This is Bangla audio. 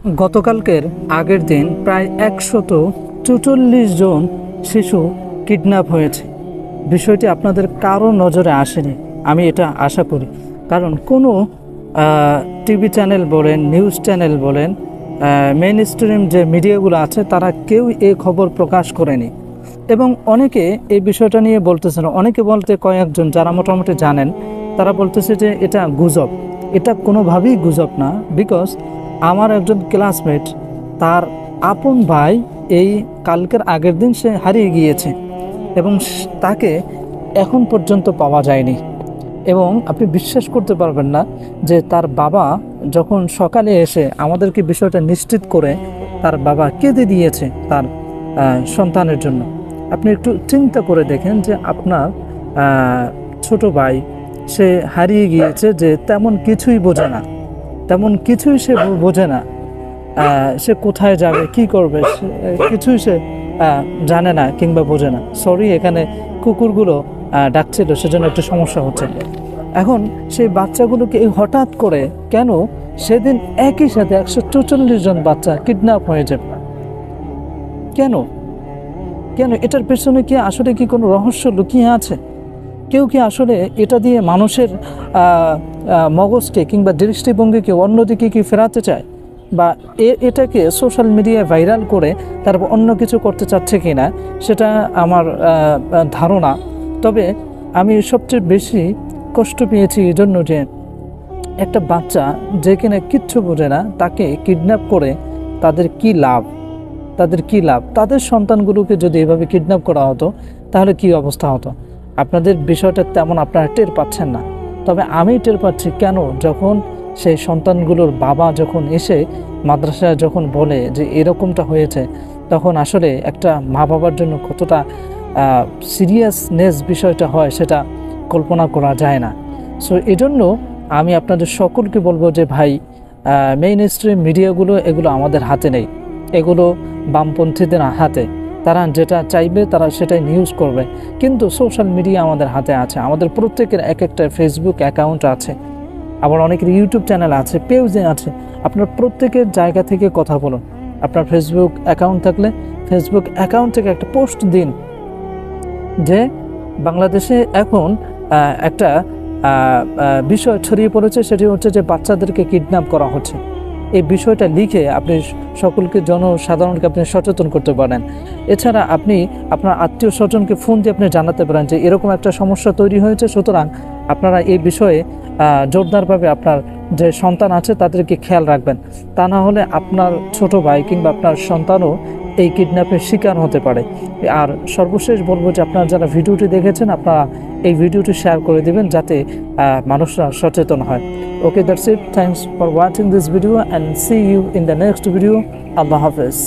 গতকালকের আগের দিন প্রায় ১৪৪ জন শিশু কিডন্যাপ হয়েছে। বিষয়টি আপনাদের কারো নজরে আসেনি, আমি এটা আশা করি। কারণ কোনো টিভি চ্যানেল বলেন, নিউজ চ্যানেল বলেন, মেইন স্ট্রিম যে মিডিয়াগুলো আছে তারা কেউ এই খবর প্রকাশ করেনি। এবং অনেকে এই বিষয়টা নিয়ে বলতেছেন, অনেকে বলতে কয়েকজন যারা মোটামুটি জানেন তারা বলতেছে যে এটা গুজব। এটা কোনোভাবেই গুজব না। বিকজ আমার একজন ক্লাসমেট, তার আপন ভাই এই কালকের আগের দিন সে হারিয়ে গিয়েছে এবং তাকে এখন পর্যন্ত পাওয়া যায়নি। এবং আপনি বিশ্বাস করতে পারবেন না যে তার বাবা যখন সকালে এসে আমাদেরকে বিষয়টা নিশ্চিত করে, তার বাবা কেঁদে দিয়েছে তার সন্তানের জন্য। আপনি একটু চিন্তা করে দেখেন যে আপনার ছোট ভাই সে হারিয়ে গিয়েছে, যে তেমন কিছুই বোঝে না, তেমন কিছুই সে বোঝে না, সে কোথায় যাবে, কি করবে, কিছুই সে জানে না কিংবা বোঝে না। সরি, এখানে কুকুরগুলো ডাকছিল, সেজন্য একটু সমস্যা হচ্ছে। এখন সেই বাচ্চাগুলোকে হঠাৎ করে কেন সেদিন একই সাথে ১৪৪ জন বাচ্চা কিডন্যাপ হয়ে যাবে? কেন কেন এটার পেছনে কি আসলে কি কোনো রহস্য লুকিয়ে আছে? কেউ কি আসলে এটা দিয়ে মানুষের মগজকে কিংবা দৃষ্টিভঙ্গিকে অন্যদিকে কি ফেরাতে চায়, বা এটাকে সোশ্যাল মিডিয়ায় ভাইরাল করে তারপর অন্য কিছু করতে চাচ্ছে কি না, সেটা আমার ধারণা। তবে আমি সবচেয়ে বেশি কষ্ট পেয়েছি এই জন্য যে একটা বাচ্চা যে কিনা কিচ্ছু বোঝে না, তাকে কিডন্যাপ করে তাদের কি লাভ, তাদের সন্তানগুলোকে যদি এভাবে কিডন্যাপ করা হতো তাহলে কি অবস্থা হতো? আপনাদের বিষয়টা তেমন আপনারা টের পাচ্ছেন না, তবে আমি টের পাচ্ছি। কেন? যখন সেই সন্তানগুলোর বাবা যখন এসে মাদ্রাসায় যখন বলে যে এরকমটা হয়েছে, তখন আসলে একটা মা বাবার জন্য কতটা সিরিয়াসনেস বিষয়টা হয় সেটা কল্পনা করা যায় না। সো এজন্য আমি আপনাদের সকলকে বলবো যে ভাই, মেইন স্ট্রিম মিডিয়াগুলো এগুলো আমাদের হাতে নেই, এগুলো বামপন্থীদের হাতে। তারা যেটা চাইবে তারা সেটাই নিউজ করবে, কিন্তু সোশ্যাল মিডিয়া আমাদের হাতে আছে। আমাদের প্রত্যেকের এক একটা ফেসবুক অ্যাকাউন্ট আছে, আবার অনেকের ইউটিউব চ্যানেল আছে, পেজে আছে। আপনার প্রত্যেকের জায়গা থেকে কথা বলুন। আপনার ফেসবুক অ্যাকাউন্ট থাকলে ফেসবুক অ্যাকাউন্ট থেকে একটা পোস্ট দিন যে বাংলাদেশে এখন একটা বিষয় ছড়িয়ে পড়েছে, সেটি হচ্ছে যে বাচ্চাদেরকে কিডন্যাপ করা হচ্ছে। এই বিষয়টা লিখে আপনি সকলকে, জনসাধারণকে আপনি সচেতন করতে পারেন। এছাড়া আপনি আপনার আত্মীয় স্বজনকে ফোন দিয়ে আপনি জানাতে পারেন যে এরকম একটা সমস্যা তৈরি হয়েছে, সুতরাং আপনারা এই বিষয়ে জোরদারভাবে আপনার যে সন্তান আছে তাদেরকে খেয়াল রাখবেন। তা না হলে আপনার ছোট ভাই কিংবা আপনার সন্তানও এই কিডন্যাপের শিকার হতে পারে। আর সর্বশেষ বলবো যে আপনারা যারা ভিডিওটি দেখেছেন, আপনারা এই ভিডিওটি শেয়ার করে দিবেন যাতে মানুষরা সচেতন হয়। Okay, that's it. Thanks for watching this video and see you in the next video. Allah Hafiz.